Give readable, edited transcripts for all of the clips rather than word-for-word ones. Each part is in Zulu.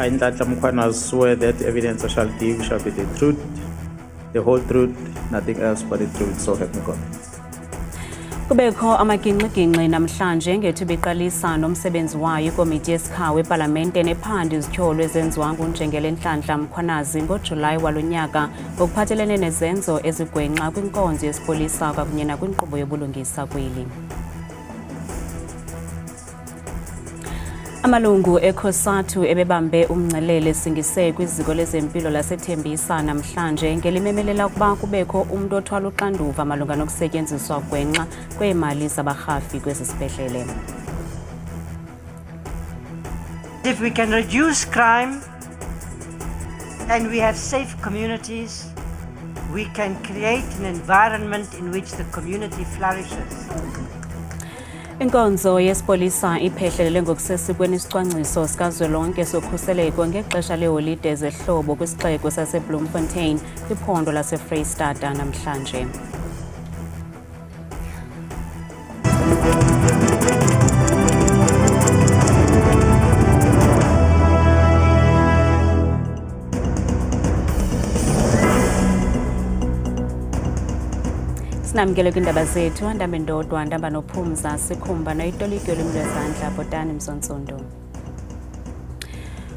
I, Nhlanhla Mkhwanazi, swear that evidence I shall give shall be the truth, the whole truth, nothing else but the truth, so help me God. Kubekho amaginqiginqi namhlanje ngethuba iqalisa nomsebenzi wayo ikomiti yesikhawu epalamente nephanda izityholo ezenziwa nguNjengele Nhlanhla Mkhwanazi ngoJulayi walo nyaka ngokuphathelene nezenzo ezigwenxa kwinkonzo yesipolisa kwakunye nakwinkqubo yobulungisa kweli. Amalungu eCOSATU ebebambe umngcelele singise kwiziko lezempilo laseThembisa namhlanje ngelimemelela ukuba kubekho umuntu othwala uxanduva malunga nokusetyenziswa gwenxa kweemali zabarhafi kwezi sibhedlele. If we can reduce crime and we have safe communities, we can create an environment in which the community flourishes. Inkonzo yesipolisa iphehlelele ngokusesikweni isicwangciso sikazwelonke sokhuseleko ngexesha leholide ezehlobo kwisixeko saseBloemfontein kwiphondo laseFreystata namhlanje. Sinamkele kwindaba zethu andambe ndodwa ndamba nophumza sikhumba noyitoliko lwezandla Bhotani Msonsondo.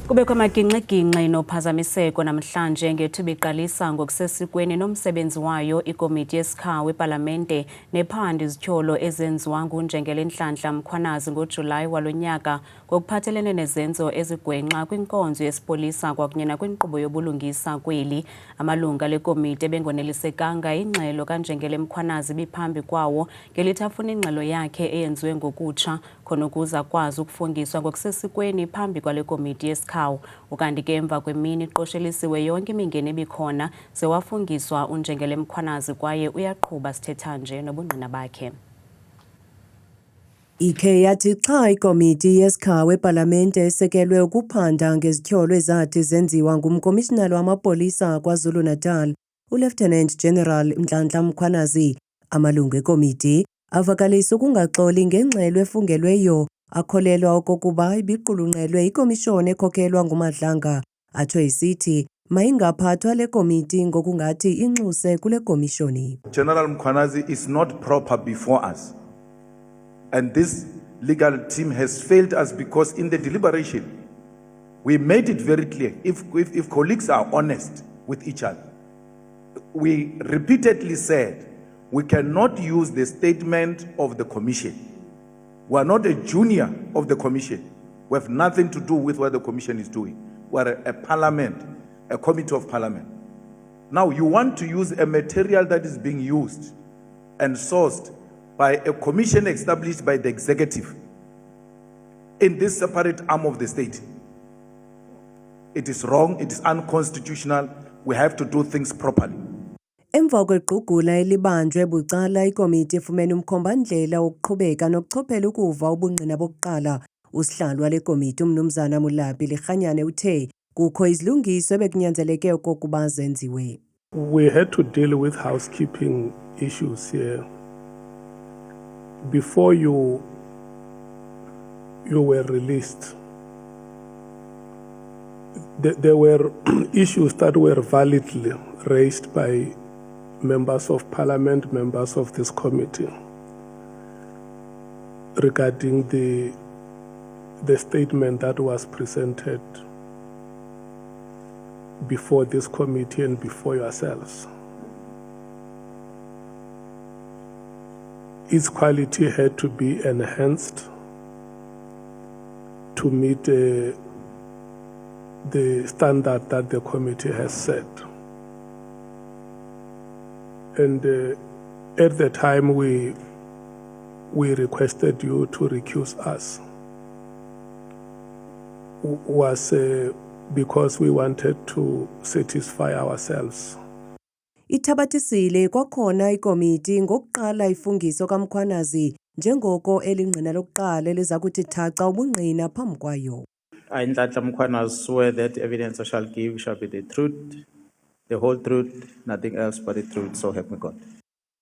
Kubekho amaginqiginqi nophazamiseko namhlanje ngethuba iqalisa ngokusesikweni nomsebenzi wayo ikomiti yesikhawu epalamente nephanda izityholo ezenziwa nguNjengele Nhlanhla Mkhwanazi ngoJulayi walo nyaka ngokuphathelene nezenzo ezigwenxa kwinkonzo yesipolisa kwakunye nakwinkqubo yobulungisa kweli. Amalunga lekomiti ebengonelisekanga ingxelo kaNjengele Mkhwanazi biphambi kwawo ngelithi afuna ingxelo yakhe eyenziwe ngokutsha khona ukuze akwazi ukufungiswa ngokusesikweni phambi kwale komiti yesikhawu. Ukanti ke emva kwemini iqoshelisiwe yonke imingeni ebikhona sewafungiswa uNjengele Mkhwanazi kwaye uyaqhuba sithetha nje nobungqina bakhe. Ikhe yathi xa ikomiti yesikhawu epalamente esekelwe ukuphanda ngezityholo ezathi zenziwa ngumkomishinala wamapolisa KwaZulu-Natal, uLieutenant General Nhlanhla Mkhwanazi, amalungu ekomiti avakalisa ukungaxoli ngengxelo efungelweyo akholelwa okokuba ibiqulunqelwe ikomishoni ekhokelwa nguMadlanga, atsho isithi mayingaphathwa le komiti ngokungathi inxuse kule komishoni. General Mkhwanazi is not proper before us, and this legal team has failed us because in the deliberation we made it very clear, if colleagues are honest with each other, we repeatedly said we cannot use the statement of the commission. We are not a junior of the commission. We have nothing to do with what the commission is doing. We are a parliament, a committee of parliament. Now you want to use a material that is being used and sourced by a commission established by the executive in this separate arm of the state. It is wrong, it is unconstitutional. We have to do things properly. Emva kwequgula elibanjwe bucala ikomiti efumene umkhombandlela wokuqhubeka nokuchophela ukuva ubungqina bokuqala, usihlalo wale komiti uMnumzana Mulapi Lekganyane uthe kukho izilungiso ebekunyanzeleke okokuba zenziwe. We had to deal with housekeeping issues here. Before you were released, there were issues that were validly raised by members of parliament, members of this committee, regarding the statement that was presented before this committee and before yourselves. Its quality had to be enhanced to meet the standard that the committee has set. And at the time we requested you to recuse us was because we wanted to satisfy ourselves. Ithabathisile kwakhona ikomiti ngokuqala ifungiso kaMkhwanazi njengoko elingqina lokuqala eliza kuthi thaca ubungqina phambi kwayo. I, Nhlanhla Mkhwanazi, swear that evidence I shall give shall be the truth, the whole truth, nothing else but the truth, so help me God.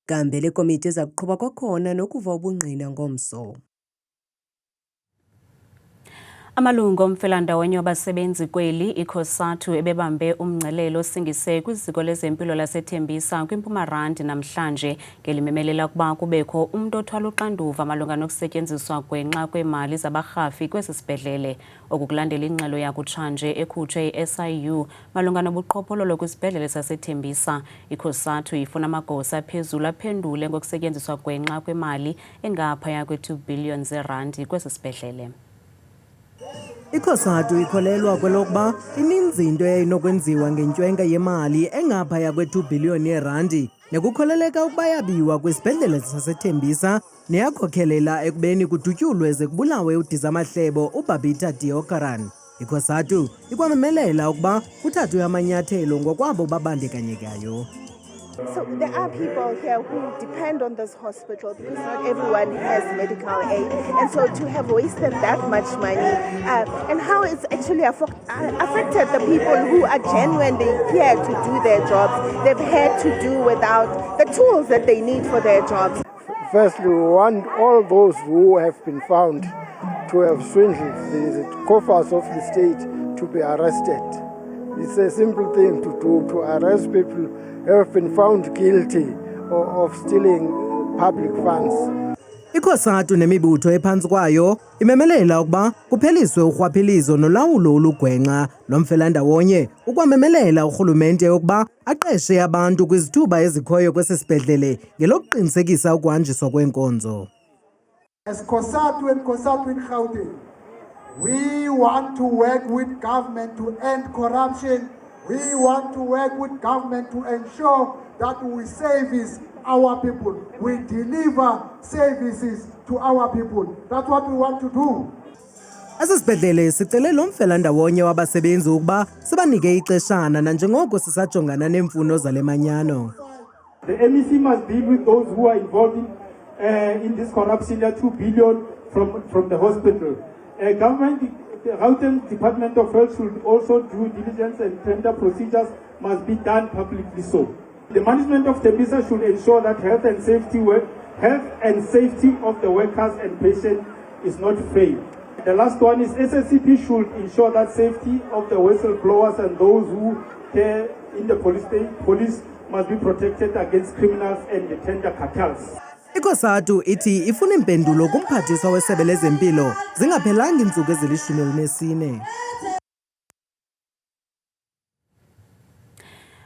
Kambe le komiti eza kuqhuba kwakhona nokuva ubungqina ngomso. Amalungu omfelandawonye wabasebenzi kweli iCOSATU ebebambe umngcelelo osingise kwiziko lezempilo laseThembisa kwiMpumalanga namhlanje ngelimemelela ukuba kubekho umuntu othwala uxanduva malunga nokusetyenziswa gwenxa kwemali zabarhafi kwesi sibhedlele okukulandela ingxelo yakutshanje ekhutshwe i-SIU malunga nobuqhophololo kwisibhedlele saseThembisa. iCOSATU ifuna amagosa aphezulu aphendule ngokusetyenziswa gwenxa kwemali engaphaya kwe-2 billion zeerandi kwesi sibhedlele. iCOSATU ikholelwa kwelokuba ininzi into eyayinokwenziwa ngentywenga yemali engaphaya kwe-2 billion yeerandi nekukholeleka ukuba yabiwa kwisibhedlele saseThembisa neyakhokhelela ekubeni kudutyulwe ze kubulawe udizamahlebo uBabita Deokaran. iCOSATU ikwamemelela ukuba kuthathwe amanyathelo ngokwabo babandekanyekayo. So there are people here who depend on this hospital because not everyone has medical aid, and so to have wasted that much money and how it's actually affected the people who are genuinely here to do their jobs. They've had to do without the tools that they need for their jobs. Firstly, we want all those who have been found to have swindled the coffers of the state to be arrested. It's a simple thing to do, to arrest people who have been found guilty of stealing public funds. iCOSATU nemibutho ephantsi kwayo imemelela ukuba kupheliswe urhwaphilizo nolawulo olugwenxa lomfelandawonye ukwamemelela urhulumente ukuba aqeshe abantu kwizithuba ezikhoyo kwesi sibhedlele ngelokuqinisekisa ukuhanjiswa kwenkonzo. As COSATU and COSATU in Gauteng, we want to work with government to end corruption. We want to work with government to ensure that we service our people. We deliver services to our people. That's what we want to do. Esi sibhedlele sicele lo mfelandawonye wabasebenzi ukuba sibanike ixeshana nanjengoko sisajongana neemfuno zale manyano. The MEC must deal with those who are involved in this corruption, 2 billion from the hospital. Government, the Gauteng Department of Health should also do diligence and tender procedures must be done publicly so. The management of Thembisa should ensure that health and safety of the workers and patients is not failed. The last one is SSCP should ensure that safety of the whistleblowers and those who care in the police must be protected against criminals and the tender cartels. iCOSATU ithi ifuna impendulo kumphathiswa wesebe lezempilo zingaphelanga iintsuku ezili-14.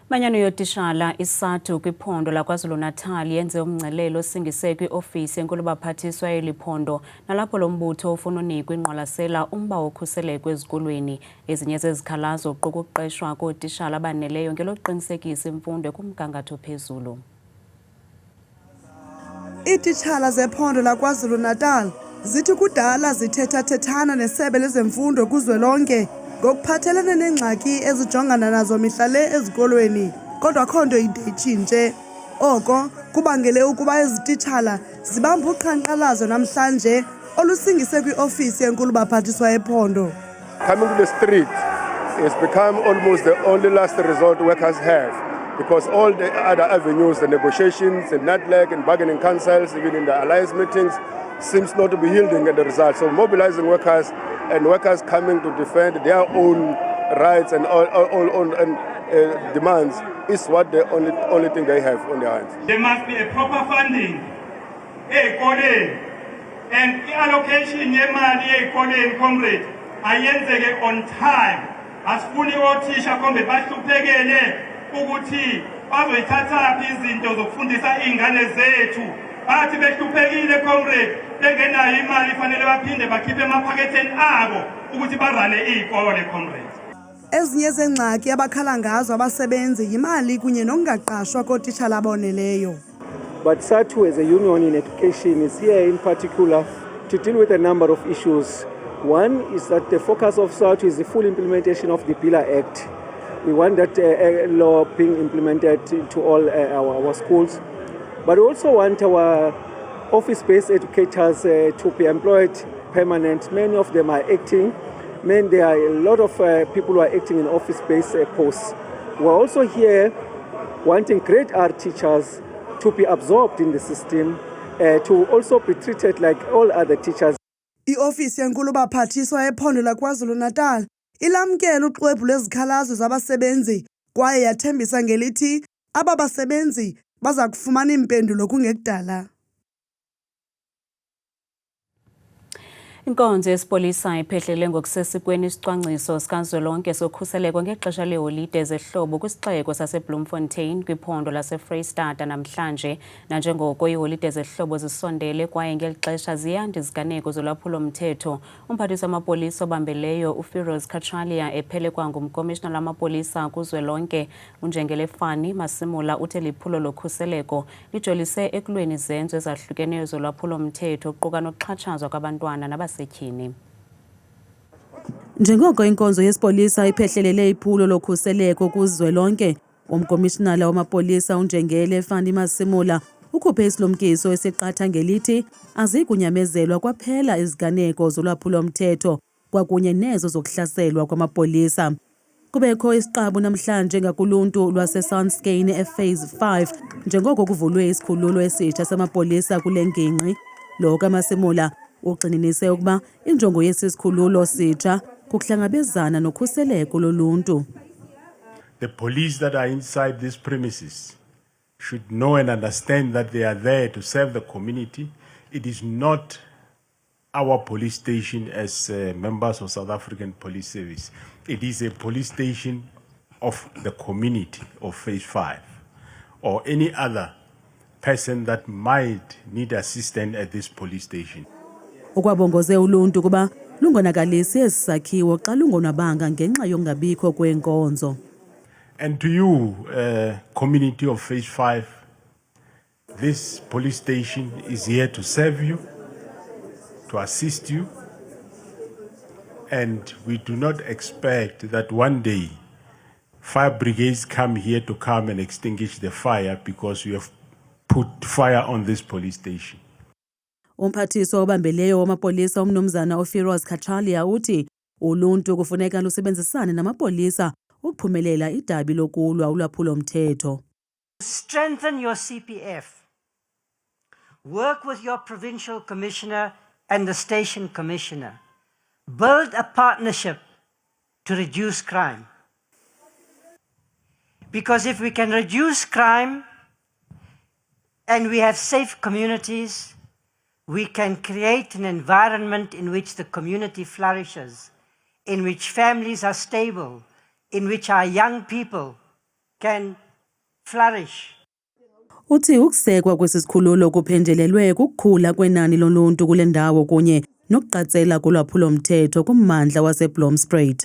Manyano yotishala iSATU kwiphondo laKwaZulu-Natal yenze umngcelelo osingise kwiofisi enkulu baphathiswa yeliphondo nalapho lo mbutho ufuna unikwa ingqwalasela umba wokhuseleko ezikolweni. Ezinye zezikhalazo uquka ukuqeshwa kootishala abaneleyo ngelokuqinisekisa imfundo ekumgangatho phezulu. Iititshala zephondo laKwaZulu-Natal zithi kudala zithethathethana nesebe lezemfundo kuzwelonke ngokuphathelene neengxaki ezijongana nazo mihla le ezikolweni, kodwa akho nto ide itshintshe. Oko kubangele ukuba ezi titshala zibambe uqhankqalazo namhlanje olusingise kwiofisi enkulu baphathiswa ephondo. Coming to the street has become almost the only last resort workers have, because all the other avenues, the negotiations, the NADLEC and bargaining councils, even in the alliance meetings, seems not to be yielding the results. So mobilizing workers and workers coming to defend their own rights and demands is what the only thing they have on their hands. There must be a proper funding, and allocation yemali comrade ayenzeke on time. Asifuni othisha kombe bahluphekele ukuthi bazoyithatha izinto zokufundisa ingane zethu. Bathi behluphekile comrade bengenayo imali fanele baphinde bakhiphe emaphaketheni abo ukuthi barale izikole comrade. Ezinye zengxaki abakhala ngazo abasebenzi yimali kunye nokungaqashwa kootitshala aboneleyo. But SATU as a union in education is here in particular to deal with a number of issues. One is that the focus of SATU is the full implementation of the PILA Act. We want that law being implemented to all our schools. But we also want our office-based educators to be employed permanent. Many of them are acting. There are a lot of people who are acting in office-based posts. We're also here wanting grade R teachers to be absorbed in the system, to also be treated like all other teachers. I-ofisi yenkulu baphathiswa ephondo laKwaZulu-Natal ilamkela uxwebhu lwezikhalazo zabasebenzi kwaye yathembisa ngelithi aba basebenzi baza kufumana impendulo kungekudala. Inkonzo yesipolisa iphehlele ngokusesikweni isicwangciso sikazwelonke sokhuseleko ngexesha leeholide zehlobo kwisixeko saseBloemfontein kwiphondo laseFreystata namhlanje, nanjengoko iiholide zehlobo zisondele kwaye ngeli xesha ziyanda iziganeko zolwaphulo-mthetho. Umphathiswa wamapolisa obambeleyo uFiroz Kachalia ephelekwa ngumkomishonari wamapolisa kuzwelonke uNjengele Fani Masimula uthe liphulo lokhuseleko lijolise ekulweni izenzo ezahlukeneyo zolwaphulo-mthetho kuquka nokuxhatshazwa kwabantwana nabasetyhini. Njengoko inkonzo yesipolisa iphehlelele iphulo lokhuseleko kuzwelonke, umkomishinala wamapolisa uNjengele Fani Masimula ukhuphe isilumkiso esiqatha ngelithi azikunyamezelwa kwaphela iziganeko zolwaphulo-mthetho kwakunye nezo zokuhlaselwa kwamapolisa. Kubekho isiqabu namhlanje ngakuluntu lwaseSoundscane ephase 5 njengoko kuvulwe isikhululo esitsha samapolisa kule ngingqi. Lo kaMasimula ugxininise ukuba injongo yesi sikhululo sitsha kukuhlangabezana nokhuseleko loluntu. The police that are inside these premises should know and understand that they are there to serve the community. It is not our police station as members of South African Police Service. It is a police station of the community of Phase 5 or any other person that might need assistance at this police station. Ukwabongoze uluntu kuba lungonakalisi esisakhiwo xa lungonwabanga ngenxa yokungabikho kwenkonzo. And to you, community of Phase 5, this police station is here to serve you, to assist you, and we do not expect that one day fire brigades come here to come and extinguish the fire because we have put fire on this police station. Umphathiswa obambeleyo wamapolisa umnumzana uFiroz Kachalia uthi uluntu kufuneka lusebenzisane namapolisa ukuphumelela idabi lokulwa ulwaphulo-mthetho. Strengthen your CPF. Work with your provincial commissioner and the station commissioner. Build a partnership to reduce crime. Because if we can reduce crime and we have safe communities, we can create an environment in which the community flourishes, in which families are stable, in which our young people can flourish. Uthi ukusekwa kwesisikhululo kuphenjelelwe kukukhula kwenani loluntu kule ndawo kunye nokuqatsela kolwaphulo-mthetho kummandla waseBloemfontein.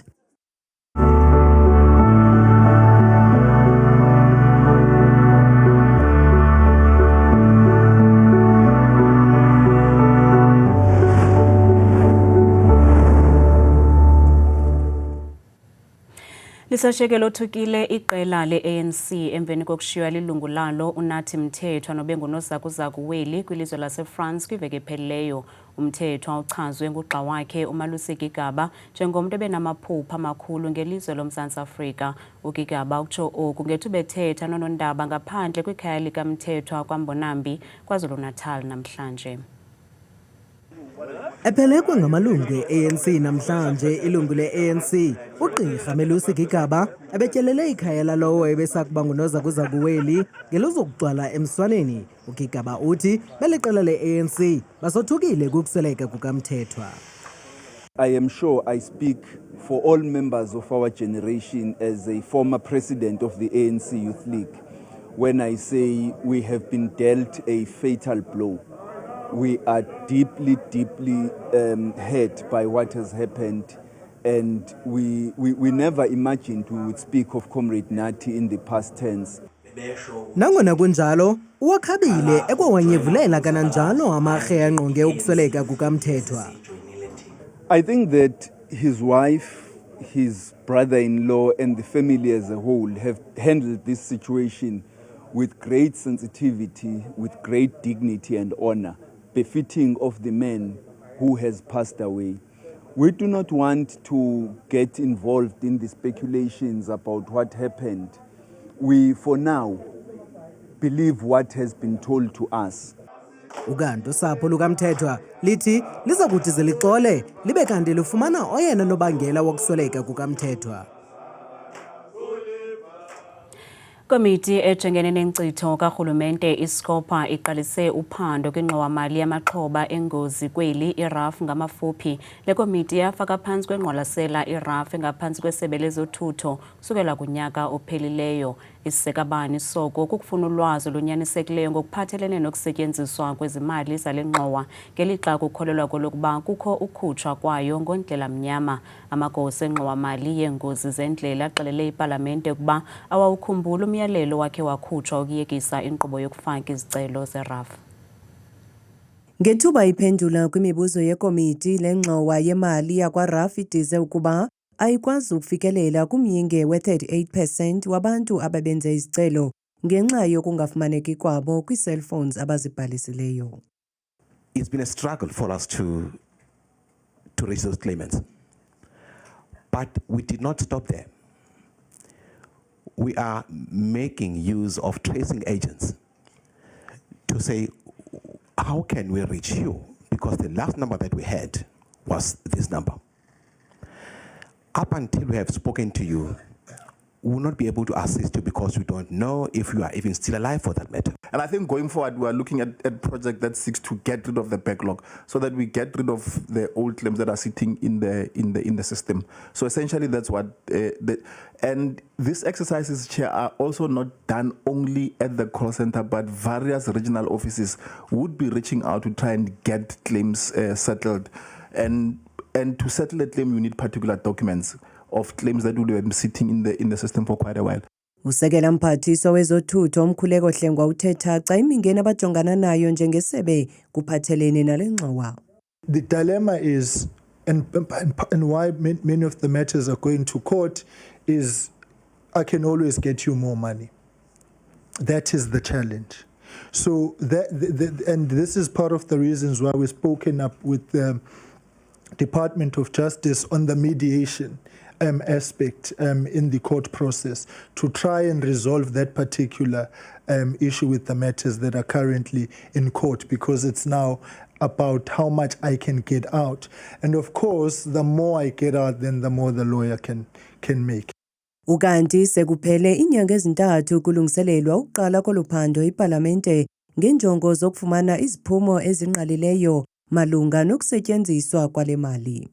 Lisashekelo othukile iqela le-ANC emveni kokushiywa lilungu lalo uNathi Mthethwa nobengunozakuzaku weli kwilizwe laseFrance kwiveki ephelileyo. Umthethwa uchazwe ngugxa wakhe uMalusi Gigaba njengomntu ebenamaphupha amakhulu ngelizwe loMzantsi Afrika. uGigaba utsho oku ngethuba ethetha nonondaba ngaphandle kwikhaya likaMthethwa kwaMbonambi, KwaZulu-Natal namhlanje. Ephelekwe ngamalungu e-ANC namhlanje, ilungu le-ANC uGqirha Malusi Gigaba ebetyelele ikhaya lalowo ebesakuba ngunozakuzaku weli ngelozokugcwala emswaneni. uGigaba uthi beliqela le-ANC basothukile kukusweleka kukaMthethwa. I am sure I speak for all members of our generation as a former president of the ANC Youth League when I say we have been dealt a fatal blow. We are deeply hurt by what has happened, and we never imagined we would speak of Comrade Nathi in the past tense. Nangona kunjalo, uwakhabile ekwawanyevulela kananjalo amarhe angqonge ukusweleka kukaMthethwa. I think that his wife, his brother-in-law, and the family as a whole have handled this situation with great sensitivity, with great dignity and honor, befitting of the man who has passed away. We do not want to get involved in the speculations about what happened. We, for now, believe what has been told to us. Ukanti usapho lukaMthethwa lithi liza kuthi zilixole libe kanti lufumana oyena nobangela wokusweleka kukaMthethwa. Komiti ejongene nenkcitho karhulumente iSCOPA iqalise uphando kwingxowa-mali yamaxhoba engozi kweli iRAF ngamafuphi. Le komiti yafaka phantsi kwengqwalasela iRAF ngaphantsi kwesebe lezothutho kusukela kunyaka ophelileyo. Isisekabani soko kukufuna ulwazi olunyanisekileyo ngokuphathelene nokusetyenziswa kwezimali zale ngxowa ngelixa kukholelwa kolokuba kukho ukhutshwa kwayo ngondlela mnyama. Amagosa engxowa-mali yeengozi zendlela axelele ipalamente ukuba awawukhumbula umyalelo wakhe wakhutshwa ukuyekisa inkqubo yokufaka izicelo zeRAF. Ngethuba iphendula kwimibuzo yekomiti lengxowa yemali yakwa-RAF idize ukuba ayikwazi ukufikelela kumyinge we-38% wabantu ababenze izicelo ngenxa yokungafumaneki kwabo kwii-cellphones abazibhalisileyo. It's been a struggle for us to reach those claimants. But we did not stop there. We are making use of tracing agents to say, how can we reach you? Because the last number that we had was this number. Up until we have spoken to you, we will not be able to assist you because we don't know if you are even still alive for that matter. And I think going forward, we are looking at a project that seeks to get rid of the backlog so that we get rid of the old claims that are sitting in the system. So essentially, that's what. And these exercises, Chair, are also not done only at the call center, but various regional offices would be reaching out to try and get claims settled. And to settle a claim, you need particular documents of claims that would have been sitting in the system for quite a while. Usekela mphathiso wezothutho Umkhuleko Hlengwa uthetha xa imingeni abajongana nayo njengesebe kuphathelene nale ngxowa. The dilemma is, and why many of the matters are going to court, is I can always get you more money. That is the challenge. So and this is part of the reasons why we've spoken up with the Department of Justice on the mediation aspect in the court process to try and resolve that particular issue with the matters that are currently in court, because it's now about how much I can get out. And of course, the more I get out, then the more the lawyer can make. Ukanti sekuphele inyanga ezintathu kulungiselelwa ukuqala koluphando ipalamente ngenjongo zokufumana iziphumo ezinqalileyo malunga nokusetyenziswa kwale mali.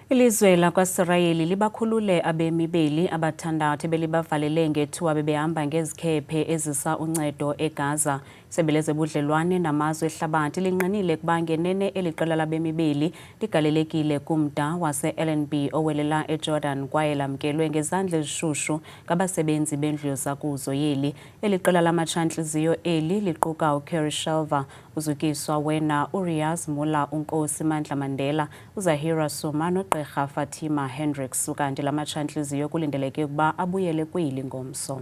Ilizwe lakwaSirayeli libakhulule abemi beli abathandathu belibavalele ngethuba bebehamba ngezikhephe ezisa uncedo eGaza. Isebe lezobudlelwane namazwe ehlabathi linqinile ukuba ngenene eliqela labemi beli ligalelekile kumda wase-LNB owelela eJordan kwaye lamkelwe ngezandla ezishushu ngabasebenzi bendlu yozakuzo yeli. Eliqela lamatshantliziyo eli liquka uCarrie Shelver, uzukiswa wena Urias Mula, uNkosi Mandla Mandela, uZahira Suma noGqirha Fatima Hendricks. Ukanti lamatshantliziyo kulindeleke ukuba abuyele kweli ngomso.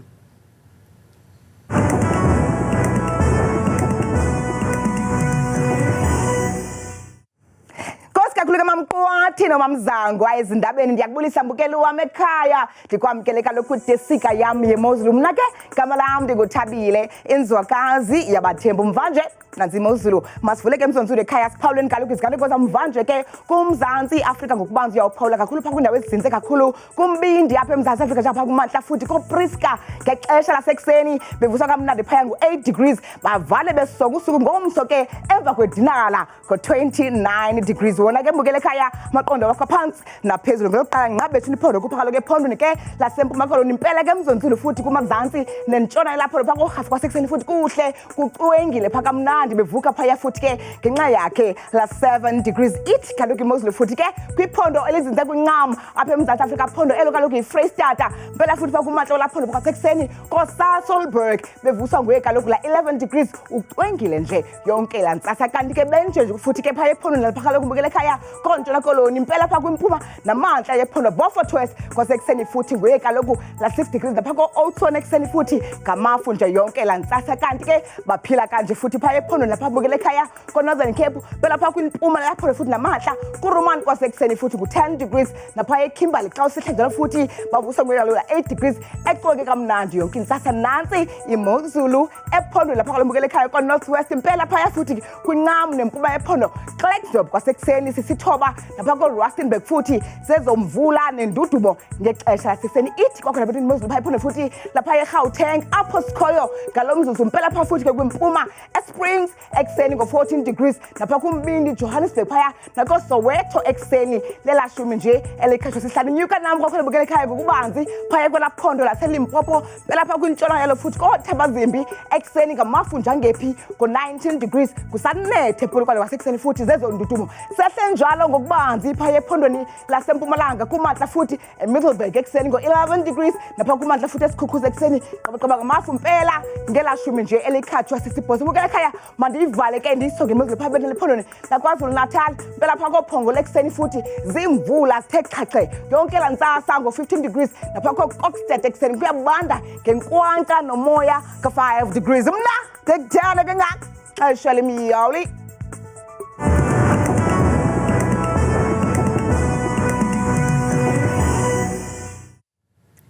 Kakhulu mamqwathi nomamzango ayezindabeni ndiyakubulisa mbukeli wami ekhaya ndikwamkele kaloku desika yam yemozulu mna ke igama lam ndinguthabile inzwakazi yabathembu mvanje nansi imozulu masivuleke emzonzulu ekhaya siphawuleni kaloku iziganeko zamvanje ke kumzantsi Afrika ngokubanzi uyawuphawula kakhulu phaa kwiindawo ezizinze kakhulu kumbindi apha emzantsi Afrika njengapha kumantla futhi kopriska ngexesha lasekuseni bevuswa kamnandi phaya ngu-8 degrees bavale besoka usuku ngomso ke emva kwedinala ngo-29 degrees wona ke mbukele ekhaya amaqondo wakho phantsi naphezulu ngelokuqala ngqa bethu liphondo kupha kaloku ephondweni ke lasempuma koloni impela ke emzonzulu futhi kumazantsi nentshona lapho phaa korhasi kwasekuseni futhi kuhle kucwengile phaa kamnandi bevuka phaya futhi ke ngenxa yakhe la 7 degrees ithi kaloku imozulu futhi ke kwiphondo elizinze kwincam apha emzantsi Afrika phondo elo kaloku yiFreystata mpela futhi phaa kumantla laphondo kwasekuseni koSasolburg bevuswa nguye kaloku la 11 degrees ucwengile nje yonke la ntsasa kanti ke benje futhi ke phaya ephondweni lapha kaloku mbukele ekhaya kontshona koloni impela phaa kwimpuma namantla yephondo Beaufort West kwasekuseni futhi nguye kaloku la 6 degrees napha ko-Oudtshoorn ekuseni futhi futhi ngamafu nje yonke la ntsasa kanti ke baphila kanje futhi phaya ephondweni lapha bukele ekhaya koNorthern Cape belapha kwimpuma lapho futhi namahla kuRoman kwasekuseni futhi ku10 degrees napha eKimberley xa usihlanjela futhi bavusa ngoyalo 8 degrees eqoke kamnandi yonke intsasa nansi imozulu ephondweni lapha kwalembukele ekhaya koNorthwest impela phaya futhi kwincam nempuma ephondo Klerksdorp kwasekuseni sisithoba lapha koRustenburg futhi sezomvula nendudumo ngexesha laseseni ithi kwakhona bethu imozulu phaya ephondweni futhi lapha eGauteng apho sikhoyo ngalomzuzu impela phaya futhi ke kwimpuma eSprings ekseni ngo14 degrees napha kumbindi Johannesburg phaya nako Soweto ekseni lelashumi nje elikhashwa sihlanu inyuka nami kwakhona bukele ekhaya ngokubanzi phaya kwelaphondo laseLimpopo belapha kwintshona yalo futhi koThabazimbi ekseni ngamafunja ngephi ngo19 degrees kusanethe ePolokwane kwasekuseni futhi zezondudumo sehle njalo ngokubanzi phaya ephondweni laseMpumalanga kuMantla futhi eMiddelburg ekseni ngo11 degrees napha kuMantla futhi esikhukhuze ekseni qaba ngamafu impela ngelashumi nje elikhashwa sisibhozo bukele ekhaya mandivale ke ndisoke imozulu phaya ephondweni laKwaZulu Natal impela phaya koPhongo lekuseni futhi zimvula zithe chache yonke la ntsasa ngo15 degrees napha koKokstad ekseni kuyabanda ngenkwanka nomoya ka5 degrees mna ngekuthana ke ngaxesha lemiyawuli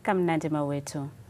kamnandi mawethu.